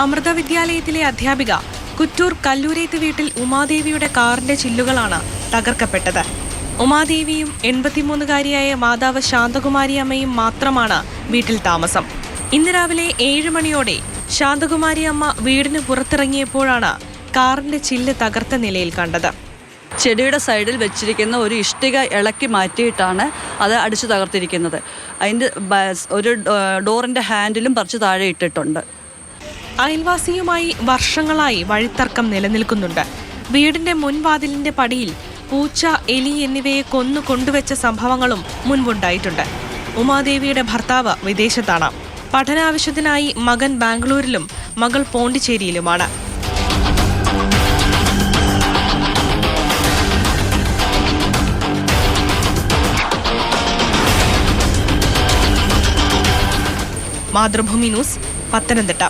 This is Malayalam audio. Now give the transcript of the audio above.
അമൃത വിദ്യാലയത്തിലെ അധ്യാപിക കുറ്റൂർ കല്ലൂരേത്ത് വീട്ടിൽ ഉമാദേവിയുടെ കാറിന്റെ ചില്ലുകളാണ് തകർക്കപ്പെട്ടത്. ഉമാദേവിയും 83-കാരിയായ മാതാവ് ശാന്തകുമാരി അമ്മയും മാത്രമാണ് വീട്ടിൽ താമസം. ഇന്ന് രാവിലെ 7 മണിയോടെ ശാന്തകുമാരി അമ്മ വീടിന് പുറത്തിറങ്ങിയപ്പോഴാണ് കാറിന്റെ ചില്ല് തകർത്ത നിലയിൽ കണ്ടത്. ചെടിയുടെ സൈഡിൽ വെച്ചിരിക്കുന്ന ഒരു ഇഷ്ടിക ഇളക്കി മാറ്റിയിട്ടാണ് അത് അടിച്ചു തകർത്തിരിക്കുന്നത്. അതിൻ്റെ ഒരു ഡോറിൻ്റെ ഹാൻഡിലും പറിച്ച് താഴെ ഇട്ടിട്ടുണ്ട്. അയൽവാസിയുമായി വർഷങ്ങളായി വഴിത്തർക്കം നിലനിൽക്കുന്നുണ്ട്. വീടിന്റെ മുൻവാതിലിന്റെ പടിയിൽ പൂച്ച, എലി എന്നിവയെ കൊന്നു കൊണ്ടുവച്ച സംഭവങ്ങളും മുൻപുണ്ടായിട്ടുണ്ട്. ഉമാദേവിയുടെ ഭർത്താവ് വിദേശത്താണ്. പഠനാവശ്യത്തിനായി മകൻ ബാംഗ്ലൂരിലും മകൾ പോണ്ടിച്ചേരിയിലുമാണ്. മാതൃഭൂമി ന്യൂസ്, പത്തനംതിട്ട.